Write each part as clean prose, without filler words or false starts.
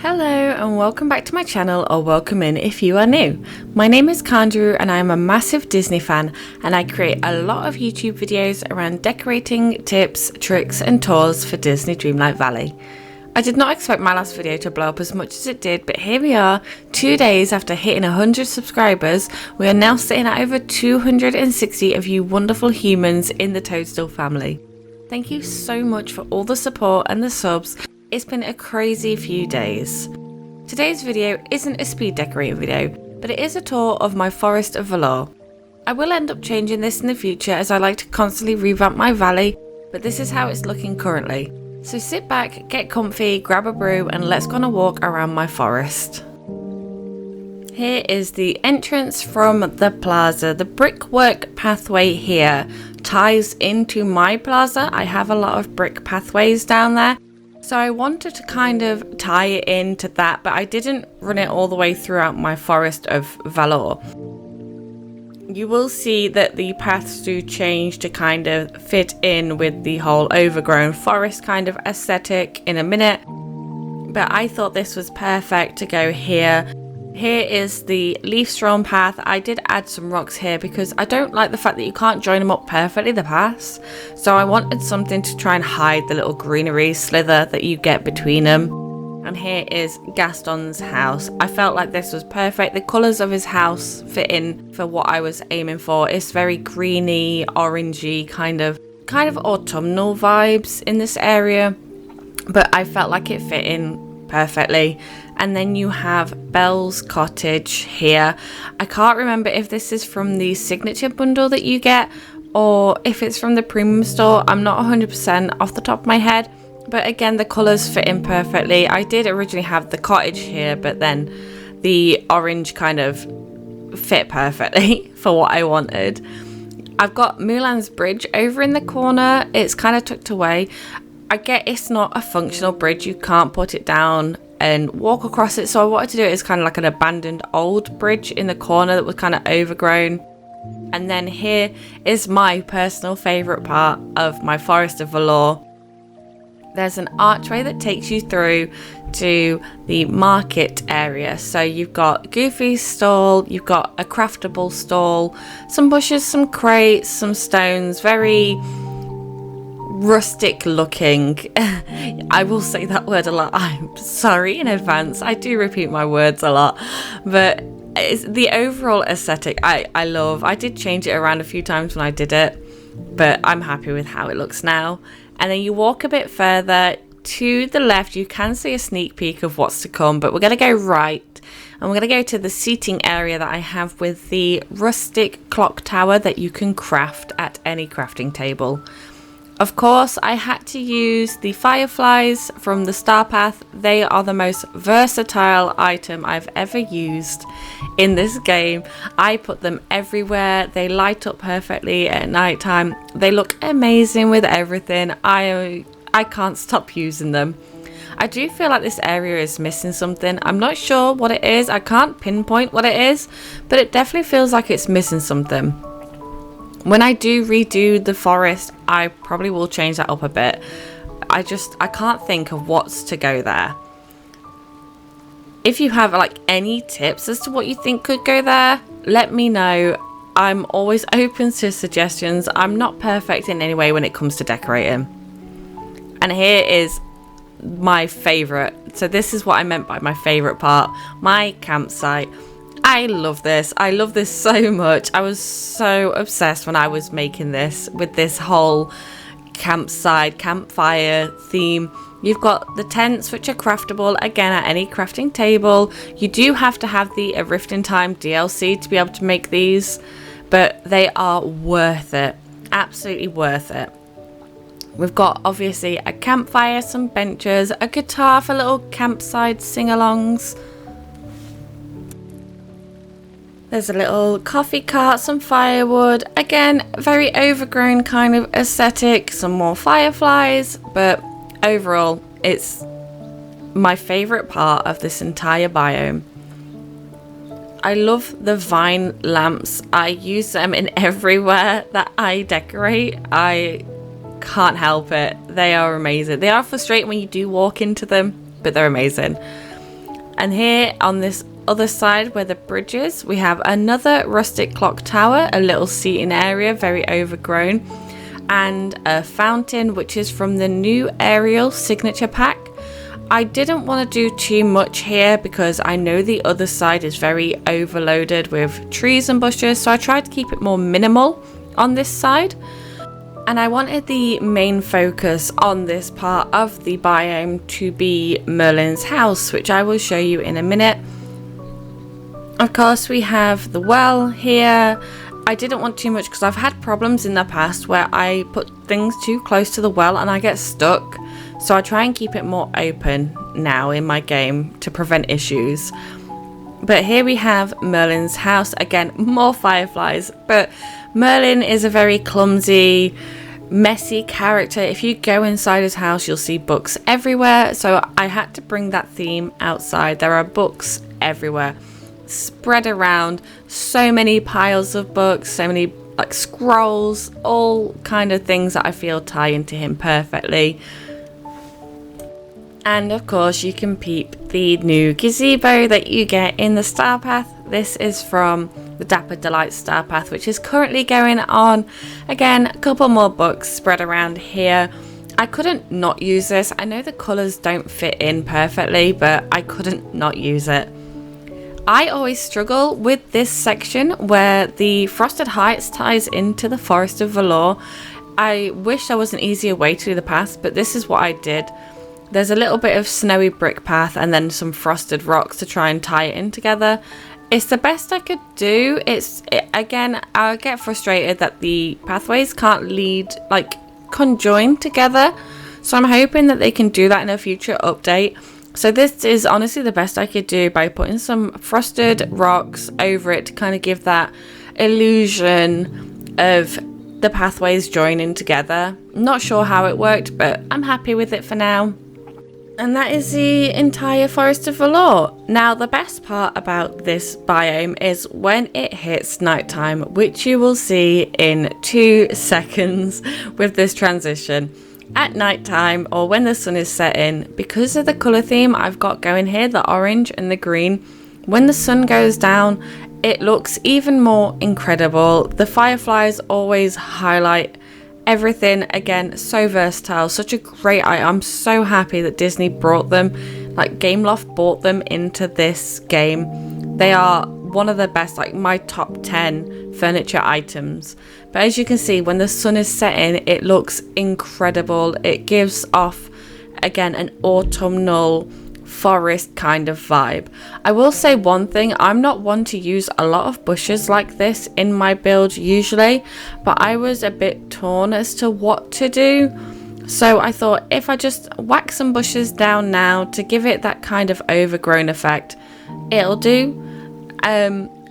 Hello and welcome back to my channel, or welcome in if you are new. My name is Kandaru and I am a massive Disney fan, and I create a lot of YouTube videos around decorating, tips, tricks and tours for Disney Dreamlight Valley. I did not expect my last video to blow up as much as it did, but here we are, 2 days after hitting 100 subscribers. We are now sitting at over 260 of you wonderful humans in the Toadstool family. Thank you so much for all the support and the subs. It's been a crazy few days. Today's video isn't a speed decorating video, but it is a tour of my Forest of Valor. I will end up changing this in the future as I like to constantly revamp my valley, but this is how it's looking currently. So sit back, get comfy, grab a brew and let's go on a walk around my forest. Here is the entrance from the plaza. The brickwork pathway here ties into my plaza. I have a lot of brick pathways down there. So I wanted to kind of tie it into that, but I didn't run it all the way throughout my Forest of Valor. You will see that the paths do change to kind of fit in with the whole overgrown forest kind of aesthetic in a minute. But I thought this was perfect to go here. Here is the leaf strewn path. I did add some rocks here because I don't like the fact that you can't join them up perfectly, the paths. So I wanted something to try and hide the little greenery slither that you get between them. And here is Gaston's house. I felt like this was perfect. The colours of his house fit in for what I was aiming for. It's very greeny, orangey, kind of autumnal vibes in this area. But I felt like it fit in perfectly. And then you have Belle's cottage here. I can't remember if this is from the signature bundle that you get or if it's from the premium store. I'm not 100% off the top of my head, but again the colours fit in perfectly. I did originally have the cottage here, but then the orange kind of fit perfectly for what I wanted. I've got Merlin's bridge over in the corner. It's kind of tucked away. I get it's not a functional bridge, you can't put it down and walk across it, so I wanted to do it as kind of like an abandoned old bridge in the corner that was kind of overgrown. And then here is my personal favourite part of my Forest of Valor. There's an archway that takes you through to the market area. So you've got Goofy's stall, you've got a craftable stall, some bushes, some crates, some stones, very rustic looking. I will say that word a lot. I'm sorry in advance. I do repeat my words a lot, but it's the overall aesthetic I love. I did change it around a few times when I did it, but I'm happy with how it looks now. And then you walk a bit further to the left, you can see a sneak peek of what's to come, but we're going to go right and we're going to go to the seating area that I have with the rustic clock tower that you can craft at any crafting table. Of course, I had to use the fireflies from the star path. They are the most versatile item I've ever used in this game. I put them everywhere. They light up perfectly at night time. They look amazing with everything. I can't stop using them. I do feel like this area is missing something. I'm not sure what it is. I can't pinpoint what it is, but it definitely feels like it's missing something. When I do redo the forest, I probably will change that up a bit. I can't think of what's to go there. If you have like any tips as to what you think could go there, let me know. I'm always open to suggestions. I'm not perfect in any way when it comes to decorating. And here is my favorite. So this is what I meant by my favorite part, my campsite. I love this. I love this so much. I was so obsessed when I was making this with this whole campfire theme. You've got the tents, which are craftable again at any crafting table. You do have to have the A Rift in Time DLC to be able to make these, but they are worth it. Absolutely worth it. We've got obviously a campfire, some benches, a guitar for little campsite sing-alongs. There's a little coffee cart, some firewood. Again, very overgrown kind of aesthetic, some more fireflies, but overall, it's my favorite part of this entire biome. I love the vine lamps. I use them in everywhere that I decorate. I can't help it. They are amazing. They are frustrating when you do walk into them, but they're amazing. And here on this other side where the bridge is, we have another rustic clock tower, a little seating area, very overgrown, and a fountain which is from the new aerial signature pack. I didn't want to do too much here because I know the other side is very overloaded with trees and bushes, so I tried to keep it more minimal on this side. And I wanted the main focus on this part of the biome to be Merlin's house, which I will show you in a minute. Of course, we have the well here. I didn't want too much because I've had problems in the past where I put things too close to the well and I get stuck. So I try and keep it more open now in my game to prevent issues. But here we have Merlin's house. Again, more fireflies. But Merlin is a very clumsy, messy character. If you go inside his house, you'll see books everywhere. So I had to bring that theme outside. There are books everywhere, spread around, so many piles of books, so many like scrolls, all kind of things that I feel tie into him perfectly. And of course you can peep the new gazebo that you get in the star path. This is from the Dapper Delight star path, which is currently going on. Again, a couple more books spread around here. I couldn't not use this. I know the colours don't fit in perfectly, but I couldn't not use it. I always struggle with this section where the Frosted Heights ties into the Forest of Valor. I wish there was an easier way to do the path, but this is what I did. There's a little bit of snowy brick path and then some frosted rocks to try and tie it in together. It's the best I could do. Again, I get frustrated that the pathways can't conjoin together. So I'm hoping that they can do that in a future update. So this is honestly the best I could do by putting some frosted rocks over it to kind of give that illusion of the pathways joining together. Not sure how it worked, but I'm happy with it for now. And that is the entire Forest of Valor. Now, the best part about this biome is when it hits nighttime, which you will see in 2 seconds with this transition. At nighttime, or when the sun is setting, because of the colour theme I've got going here, the orange and the green, when the sun goes down, it looks even more incredible. The fireflies always highlight everything. Again, so versatile, such a great item. I'm so happy that Disney brought them, like Gameloft brought them into this game. They are one of the best, like my top 10 furniture items. But as you can see, when the sun is setting, it looks incredible. It gives off, again, an autumnal forest kind of vibe. I will say one thing, I'm not one to use a lot of bushes like this in my build usually, but I was a bit torn as to what to do. So I thought if I just whack some bushes down now to give it that kind of overgrown effect, it'll do.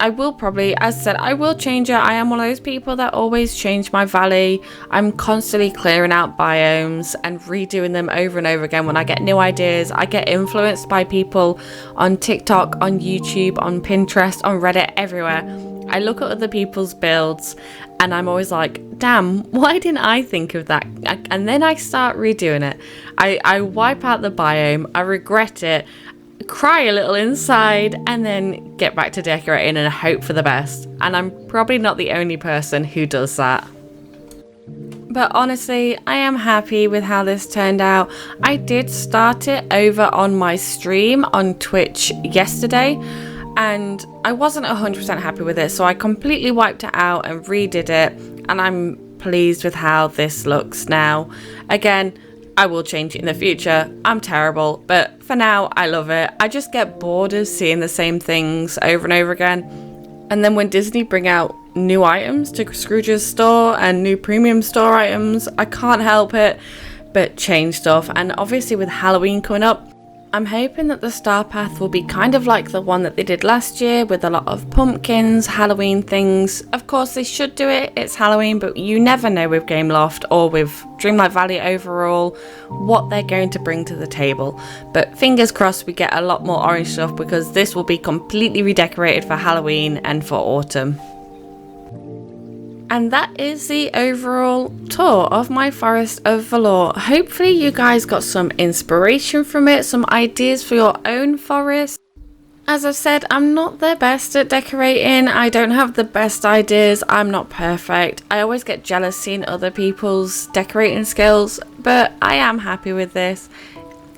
I will probably, as I said, I will change it. I am one of those people that always change my valley. I'm constantly clearing out biomes and redoing them over and over again when I get new ideas. I get influenced by people on TikTok, on YouTube, on Pinterest, on Reddit, everywhere. I look at other people's builds and I'm always like, damn, why didn't I think of that? And then I start redoing it. I wipe out the biome, I regret it, cry a little inside, and then get back to decorating and hope for the best. And I'm probably not the only person who does that. But honestly, I am happy with how this turned out. I did start it over on my stream on Twitch yesterday, and I wasn't 100% happy with it, so I completely wiped it out and redid it, and I'm pleased with how this looks now. Again, I will change it in the future. I'm terrible, but for now, I love it. I just get bored of seeing the same things over and over again. And then when Disney bring out new items to Scrooge's store and new premium store items, I can't help it but change stuff. And obviously with Halloween coming up, I'm hoping that the star path will be kind of like the one that they did last year with a lot of pumpkins, Halloween things. Of course, they should do it. It's Halloween, but you never know with Gameloft or with Dreamlight Valley overall what they're going to bring to the table. But fingers crossed we get a lot more orange stuff, because this will be completely redecorated for Halloween and for autumn. And that is the overall tour of my Forest of Valor. Hopefully you guys got some inspiration from it, some ideas for your own forest. As I've said, I'm not the best at decorating. I don't have the best ideas. I'm not perfect. I always get jealous seeing other people's decorating skills, but I am happy with this.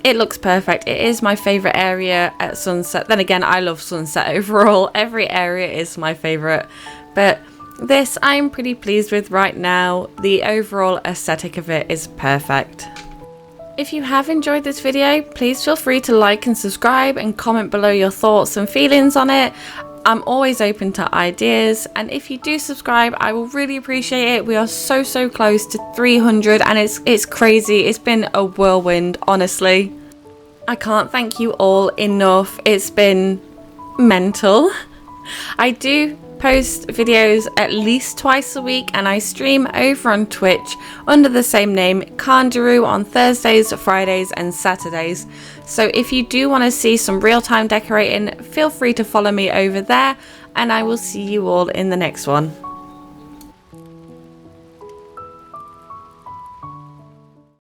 It looks perfect. It is my favourite area at sunset. Then again, I love sunset overall. Every area is my favourite. But this I'm pretty pleased with right now. The overall aesthetic of it is perfect. If you have enjoyed this video, please feel free to like and subscribe and comment below your thoughts and feelings on it. I'm always open to ideas, and if you do subscribe, I will really appreciate it. We are so close to 300 and it's crazy. It's been a whirlwind, honestly. I can't thank you all enough. It's been mental. I do post videos at least twice a week, and I stream over on Twitch under the same name, Kandaroo, on Thursdays, Fridays and Saturdays. So if you do want to see some real-time decorating, feel free to follow me over there, and I will see you all in the next one.